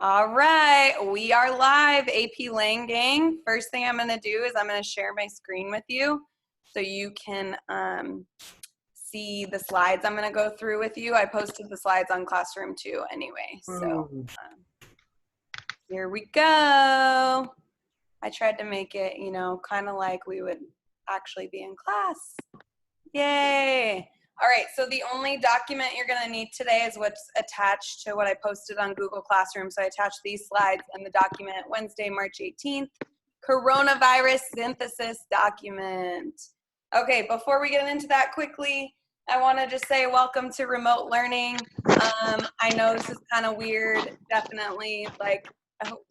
All right, we are live, AP Lang Gang. First thing I'm going to do is I'm going to share my screen with you so you can see the slides I'm going to go through with you. I posted the slides on Classroom too anyway, so here we go. I tried to make it, kind of like we would actually be in class. Yay. All right, so the only document you're going to need today is what's attached to what I posted on Google Classroom. So I attached these slides and the document Wednesday, March 18th, coronavirus synthesis document. Okay, before we get into that quickly, I want to just say welcome to remote learning. I know this is kind of weird, definitely, like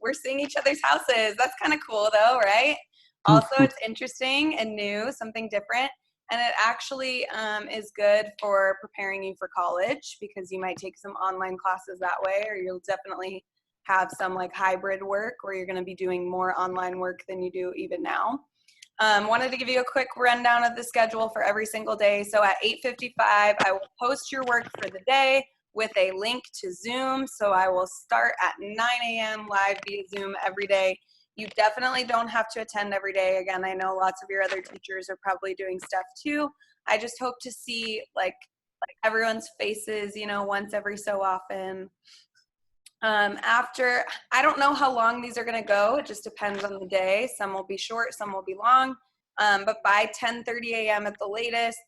we're seeing each other's houses. That's kind of cool though, right? Also, it's interesting and new, something different. And it actually is good for preparing you for college because you might take some online classes that way, or you'll definitely have some like hybrid work where you're going to be doing more online work than you do even now. Wanted to give you a quick rundown of the schedule for every single day. So at 8:55, I will post your work for the day with a link to Zoom. So I will start at 9 a.m. live via Zoom every day. You definitely don't have to attend every day. Again, I know lots of your other teachers are probably doing stuff too. I just hope to see like everyone's faces, once every so often. After, I don't know how long these are gonna go. It just depends on the day. Some will be short, some will be long. But by 10:30 a.m. at the latest,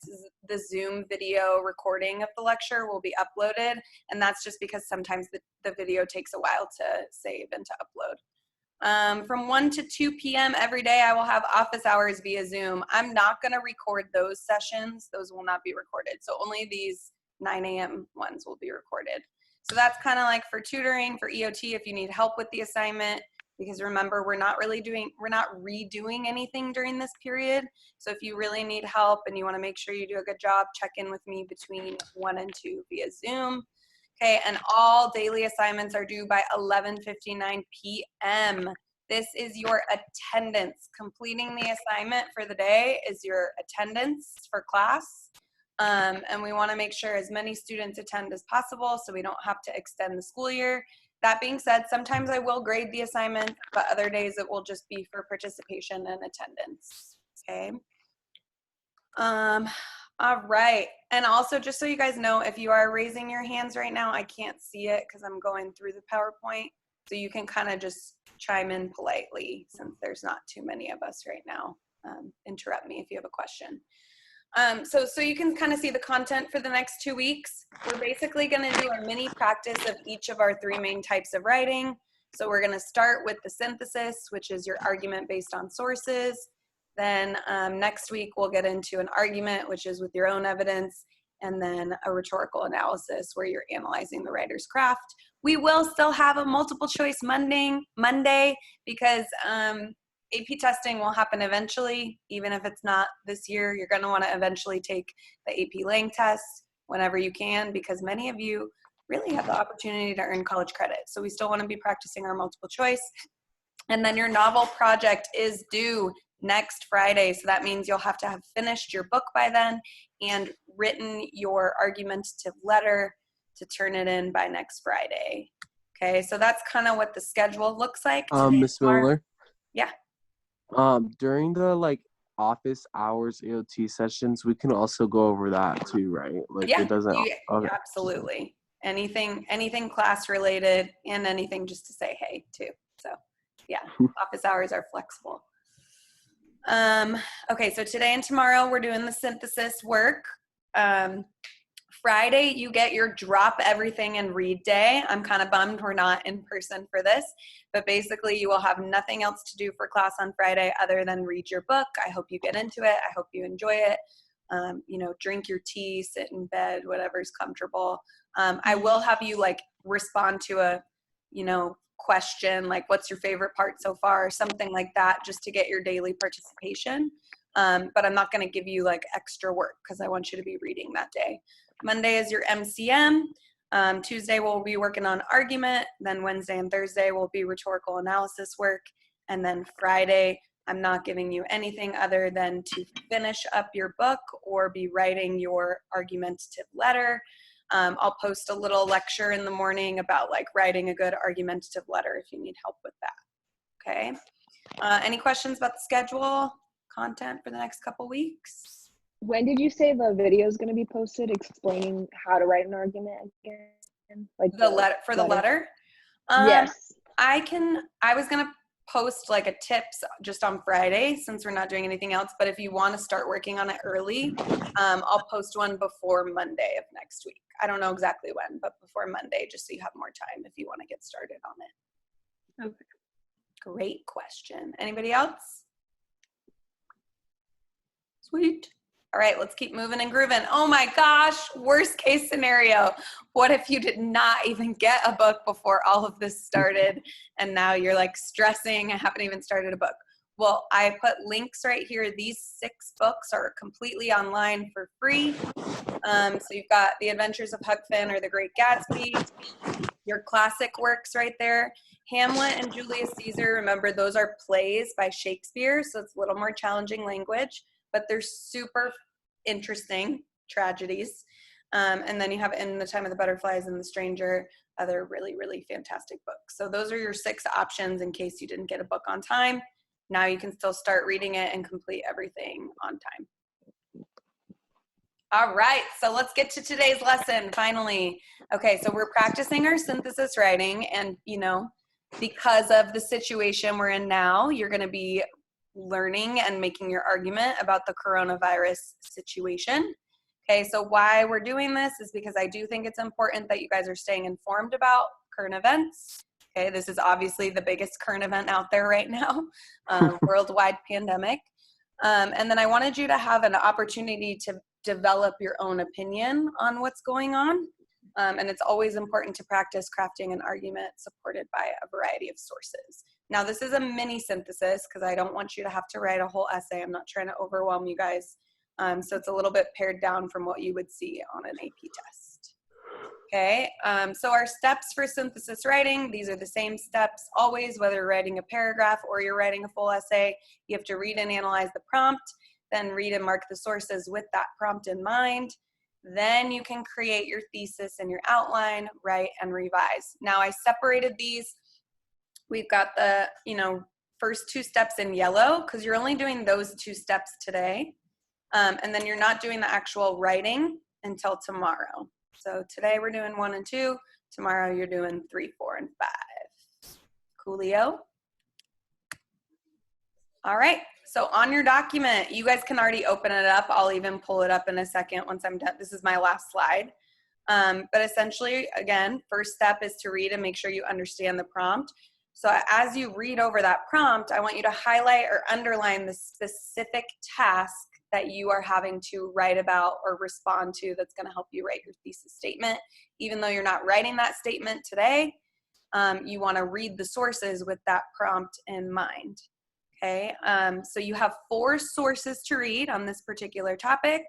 the Zoom video recording of the lecture will be uploaded. And that's just because sometimes the video takes a while to save and to upload. From 1 to 2 p.m. every day, I will have office hours via Zoom. I'm not going to record those sessions. Those will not be recorded. So only these 9 a.m. ones will be recorded. So that's kind of like for tutoring, for EOT, if you need help with the assignment, because remember, we're not redoing anything during this period. So if you really need help and you want to make sure you do a good job, check in with me between 1 and 2 via Zoom. Okay, and all daily assignments are due by 11:59 p.m. This is your attendance. Completing the assignment for the day is your attendance for class. And we want to make sure as many students attend as possible so we don't have to extend the school year. That being said, sometimes I will grade the assignment, but other days it will just be for participation and attendance. Okay. All right. And also, just so you guys know, if you are raising your hands right now, I can't see it because I'm going through the PowerPoint. So you can kind of just chime in politely since there's not too many of us right now. Interrupt me if you have a question. So you can kind of see the content for the next 2 weeks. We're basically going to do a mini practice of each of our 3 main types of writing. So we're going to start with the synthesis, which is your argument based on sources. Then next week, we'll get into an argument, which is with your own evidence, and then a rhetorical analysis where you're analyzing the writer's craft. We will still have a multiple choice Monday because AP testing will happen eventually. Even if it's not this year, you're going to want to eventually take the AP Lang test whenever you can because many of you really have the opportunity to earn college credit. So we still want to be practicing our multiple choice. And then your novel project is due next Friday. So that means you'll have to have finished your book by then and written your argumentative letter to turn it in by next Friday. Okay, so that's kind of what the schedule looks like. Ms. Miller? Yeah. During the office hours AOT sessions, we can also go over that too, right? Yeah, it doesn't okay. Absolutely. Anything class related and anything just to say hey too. So yeah, office hours are flexible. Okay, so today and tomorrow we're doing the synthesis work. Friday, you get your drop everything and read day. I'm kind of bummed we're not in person for this, but basically you will have nothing else to do for class on Friday other than read your book. I hope you get into it. I hope you enjoy it. Drink your tea, sit in bed, whatever's comfortable. I will have you respond to a, question like what's your favorite part so far or something like that just to get your daily participation. But I'm not going to give you extra work because I want you to be reading that day. Monday is your MCM. Tuesday we'll be working on argument. Then Wednesday and Thursday will be rhetorical analysis work. And then Friday, I'm not giving you anything other than to finish up your book or be writing your argumentative letter. I'll post a little lecture in the morning about like writing a good argumentative letter if you need help with that. Okay. Any questions about the schedule, content for the next couple weeks? When did you say the video is going to be posted explaining how to write an argument again? Like The letter for the letter? Yes. I was gonna post like a tips just on Friday since we're not doing anything else, but if you want to start working on it early, I'll post one before Monday of next week. I don't know exactly when, but before Monday, just so you have more time if you want to get started on it. Okay. Great question. Anybody else? Sweet. All right, let's keep moving and grooving. Oh my gosh, worst case scenario. What if you did not even get a book before all of this started and now you're like stressing, I haven't even started a book? Well, I put links right here. These 6 books are completely online for free. So you've got The Adventures of Huck Finn or The Great Gatsby, your classic works right there. Hamlet and Julius Caesar, remember those are plays by Shakespeare, so it's a little more challenging language, but they're super interesting tragedies. And then you have In the Time of the Butterflies and The Stranger, other really, really fantastic books. So those are your 6 options in case you didn't get a book on time. Now you can still start reading it and complete everything on time. All right, so let's get to today's lesson, finally. Okay, so we're practicing our synthesis writing, and because of the situation we're in now, you're gonna be learning and making your argument about the coronavirus situation. Okay, so why we're doing this is because I do think it's important that you guys are staying informed about current events. Okay, this is obviously the biggest current event out there right now, worldwide pandemic. And then I wanted you to have an opportunity to develop your own opinion on what's going on. And it's always important to practice crafting an argument supported by a variety of sources. Now, this is a mini synthesis because I don't want you to have to write a whole essay. I'm not trying to overwhelm you guys. So it's a little bit pared down from what you would see on an AP test. Okay, so our steps for synthesis writing, these are the same steps always, whether you're writing a paragraph or you're writing a full essay. You have to read and analyze the prompt, then read and mark the sources with that prompt in mind. Then you can create your thesis and your outline, write and revise. Now I separated these. We've got the, first 2 steps in yellow because you're only doing those 2 steps today. And then you're not doing the actual writing until tomorrow. So today we're doing 1 and 2. Tomorrow you're doing 3, 4, and 5. Coolio. All right. So on your document, you guys can already open it up. I'll even pull it up in a second once I'm done. This is my last slide. But essentially, again, first step is to read and make sure you understand the prompt. So as you read over that prompt, I want you to highlight or underline the specific task that you are having to write about or respond to that's going to help you write your thesis statement. Even though you're not writing that statement today, you want to read the sources with that prompt in mind. Okay, so you have 4 sources to read on this particular topic.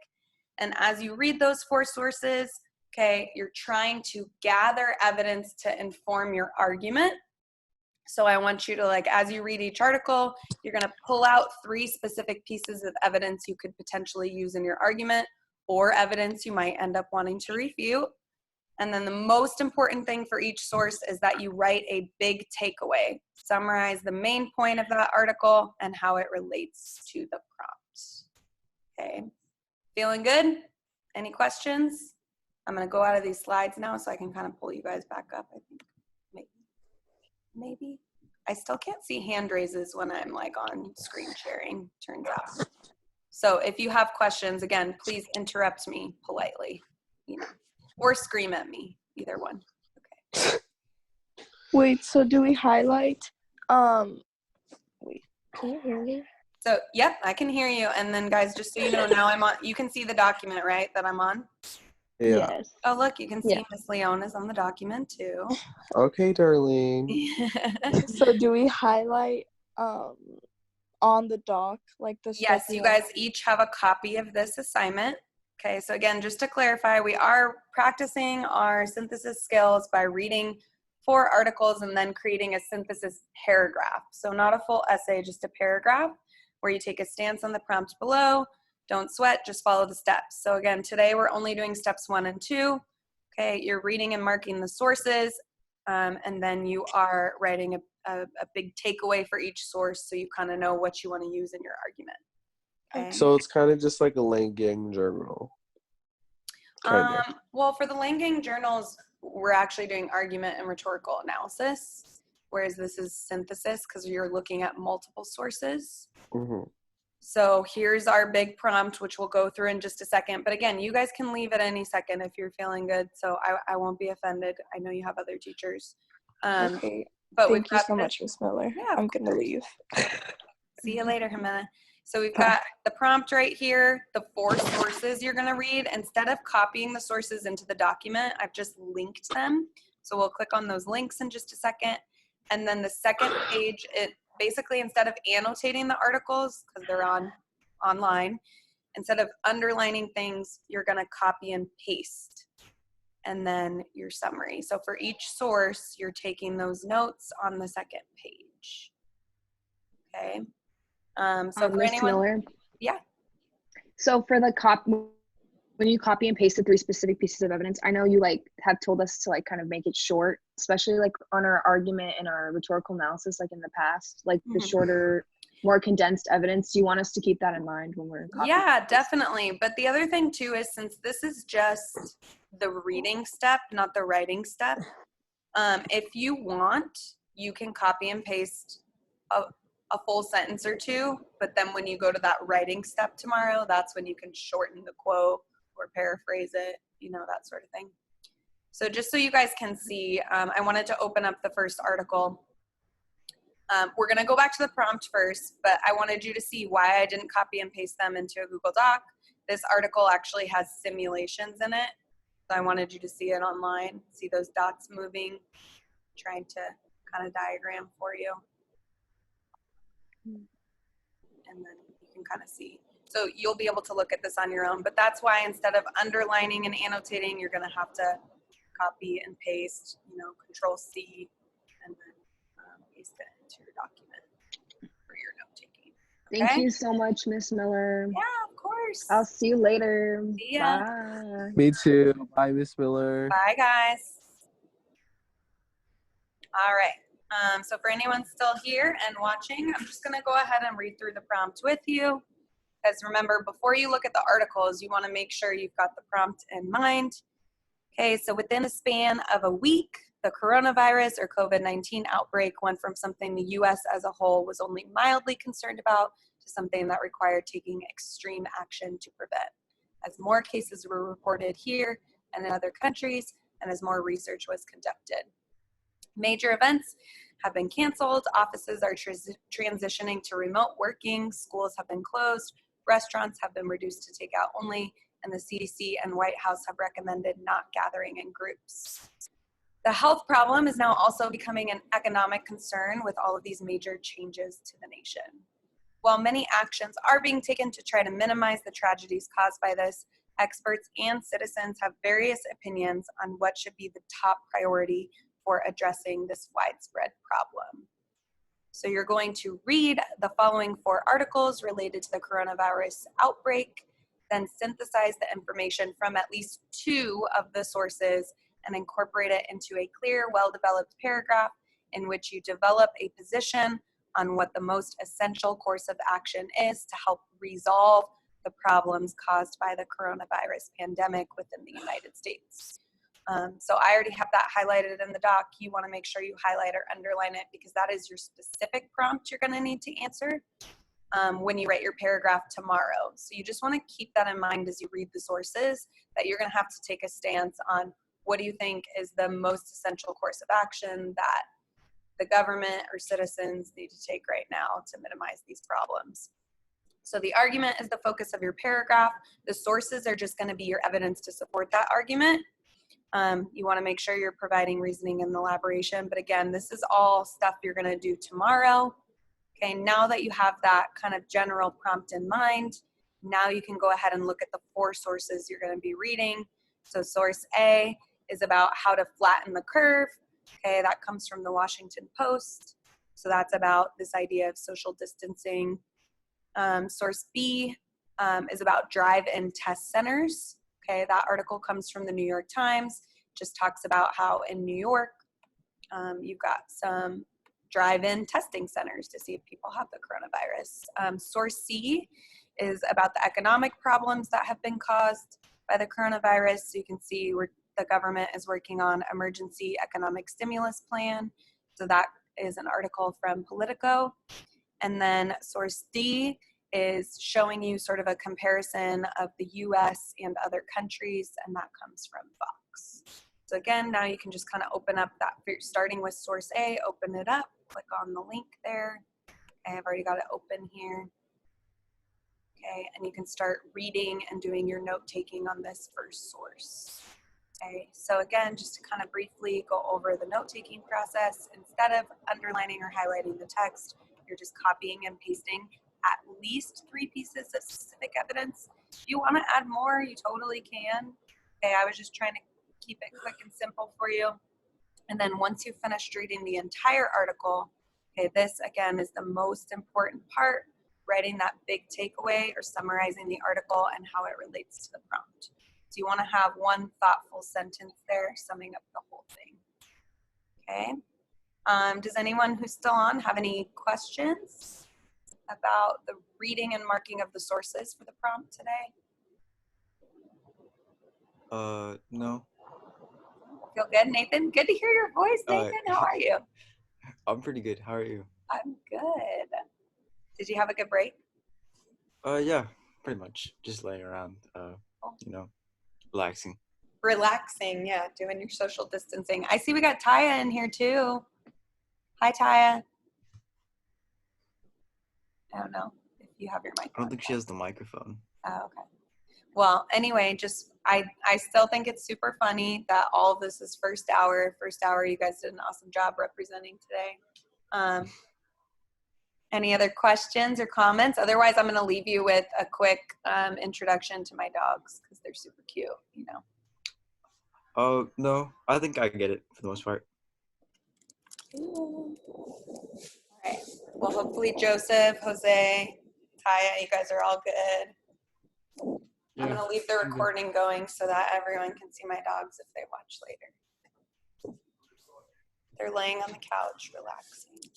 And as you read those 4 sources, okay, you're trying to gather evidence to inform your argument. So I want you to, as you read each article, you're going to pull out 3 specific pieces of evidence you could potentially use in your argument or evidence you might end up wanting to refute. And then the most important thing for each source is that you write a big takeaway. Summarize the main point of that article and how it relates to the prompt. Okay, feeling good? Any questions? I'm going to go out of these slides now so I can kind of pull you guys back up, I think. Maybe. I still can't see hand raises when I'm on screen sharing, turns out. So if you have questions, again, please interrupt me politely, or scream at me, either one. Okay. Wait, so do we highlight, wait, can you hear me? So, yep, I can hear you. And then guys, just so you know, now I'm on, you can see the document, right, that I'm on? Yeah. Yes. Oh, look, you can see Miss Leon is on the document too. Okay, darling. So do we highlight on the doc the stuff? Yes, you guys each have a copy of this assignment. Okay, so again, just to clarify, we are practicing our synthesis skills by reading 4 articles and then creating a synthesis paragraph. So not a full essay, just a paragraph where you take a stance on the prompt below. Don't sweat, just follow the steps. So again, today we're only doing steps 1 and 2. Okay, you're reading and marking the sources, and then you are writing a big takeaway for each source so you kind of know what you want to use in your argument. Okay. So it's kind of just like a Lang-Gang journal. Kind of. Well, for the Lang-Gang journals, we're actually doing argument and rhetorical analysis, whereas this is synthesis because you're looking at multiple sources. Hmm. So here's our big prompt, which we'll go through in just a second. But again, you guys can leave at any second if you're feeling good. So I won't be offended. I know you have other teachers. Okay. But we've Thank you got so this- much, Miss Miller. Yeah, of I'm gonna leave. See you later, Jimena. So we've Bye. got the prompt right here, the 4 sources you're going to read. Instead of copying the sources into the document, I've just linked them. So we'll click on those links in just a second. And then the second page, it basically, instead of annotating the articles, because they're online, instead of underlining things, you're going to copy and paste. And then your summary. So for each source, you're taking those notes on the second page. Okay. So for Miss anyone, Miller. yeah. So for the when you copy and paste the 3 specific pieces of evidence, I know you like have told us to like kind of make it short, especially like on our argument and our rhetorical analysis, like in the past, like the Mhm. shorter, more condensed evidence. Do you want us to keep that in mind when we're copying? Yeah, definitely. But the other thing too is since this is just the reading step, not the writing step, if you want, you can copy and paste a full sentence or 2, but then when you go to that writing step tomorrow, that's when you can shorten the quote or paraphrase it, that sort of thing. So just so you guys can see, I wanted to open up the first article. We're going to go back to the prompt first, but I wanted you to see why I didn't copy and paste them into a Google Doc. This article actually has simulations in it. So I wanted you to see it online, see those dots moving, trying to kind of diagram for you. And then you can kind of see. So you'll be able to look at this on your own, but that's why instead of underlining and annotating, you're going to have to copy and paste, Control C, and then paste it into your document for your note taking. Thank you so much, Miss Miller. Yeah, of course. I'll see you later. See ya. Bye. Me too. Bye, Miss Miller. Bye, guys. All right. So for anyone still here and watching, I'm just going to go ahead and read through the prompt with you. Because remember, before you look at the articles, you want to make sure you've got the prompt in mind. Okay, so within a span of a week, the coronavirus or COVID-19 outbreak went from something the U.S. as a whole was only mildly concerned about to something that required taking extreme action to prevent. As more cases were reported here and in other countries, and as more research was conducted. Major events have been canceled, offices are transitioning to remote working, schools have been closed, restaurants have been reduced to takeout only, and the CDC and White House have recommended not gathering in groups. The health problem is now also becoming an economic concern with all of these major changes to the nation. While many actions are being taken to try to minimize the tragedies caused by this, experts and citizens have various opinions on what should be the top priority for addressing this widespread problem. So you're going to read the following 4 articles related to the coronavirus outbreak, then synthesize the information from at least 2 of the sources and incorporate it into a clear, well-developed paragraph in which you develop a position on what the most essential course of action is to help resolve the problems caused by the coronavirus pandemic within the United States. So I already have that highlighted in the doc. You want to make sure you highlight or underline it because that is your specific prompt you're going to need to answer when you write your paragraph tomorrow. So you just want to keep that in mind as you read the sources, that you're going to have to take a stance on what do you think is the most essential course of action that the government or citizens need to take right now to minimize these problems. So the argument is the focus of your paragraph. The sources are just going to be your evidence to support that argument. You want to make sure you're providing reasoning and elaboration. But again, this is all stuff you're going to do tomorrow. Okay, now that you have that kind of general prompt in mind, now you can go ahead and look at the 4 sources you're going to be reading. So source A is about how to flatten the curve. Okay, that comes from the Washington Post. So that's about this idea of social distancing. Source B is about drive-in test centers. Okay, that article comes from the New York Times. just talks about how in New York, you've got some drive-in testing centers to see if people have the coronavirus. Source C is about the economic problems that have been caused by the coronavirus. So you can see where the government is working on emergency economic stimulus plan. So that is an article from Politico. And then source D is showing you sort of a comparison of the US and other countries, and that comes from Vox. So again, now you can just kind of open up that, starting with source A, open it up, click on the link there. Okay, I've already got it open here. Okay, and you can start reading and doing your note taking on this first source. Okay, so again, just to kind of briefly go over the note taking process, instead of underlining or highlighting the text, you're just copying and pasting at least 3 pieces of specific evidence. If you want to add more, you totally can. Okay, I was just trying to keep it quick and simple for you. And then once you've finished reading the entire article, okay, this again is the most important part, writing that big takeaway or summarizing the article and how it relates to the prompt. So you want to have one thoughtful sentence there summing up the whole thing. Okay. Does anyone who's still on have any questions about the reading and marking of the sources for the prompt today? No. Feel good, Nathan? Good to hear your voice, Nathan. How are you? I'm pretty good. How are you? I'm good. Did you have a good break? Yeah, pretty much. Just laying around, relaxing. Relaxing, yeah, doing your social distancing. I see we got Taya in here too. Hi, Taya. I don't know if you have your mic I don't on. think she has the microphone. Oh, okay. Well, anyway, just I still think it's super funny that all of this is first hour. First hour, you guys did an awesome job representing today. Any other questions or comments? Otherwise, I'm going to leave you with a quick introduction to my dogs because they're super cute, you know. Oh, no, I think I get it for the most part. All right. Well, hopefully Joseph, Jose, Taya, you guys are all good. I'm going to leave the recording going so that everyone can see my dogs if they watch later. They're laying on the couch, relaxing.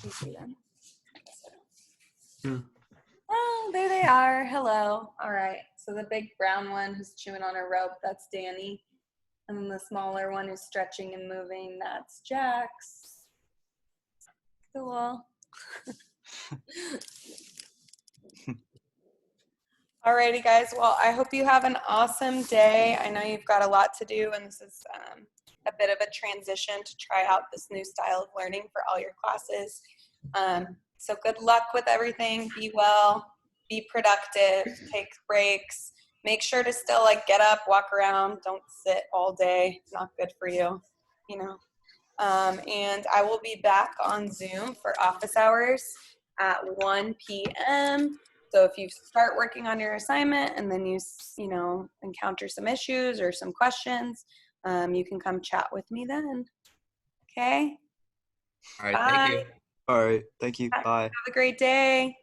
Do you see them? Oh, there they are. Hello. All right. So the big brown one who's chewing on a rope, that's Danny. And then the smaller one who's stretching and moving, that's Jax. Cool. Alrighty, guys. Well, I hope you have an awesome day. I know you've got a lot to do, and this is a bit of a transition to try out this new style of learning for all your classes. So good luck with everything. Be well, be productive, take breaks. Make sure to still get up, walk around. Don't sit all day. It's not good for you, you know. And I will be back on Zoom for office hours at 1 p.m. So if you start working on your assignment and then you encounter some issues or some questions, you can come chat with me then. Okay? All right, Bye. thank you. All right, thank you. Bye. Have a great day.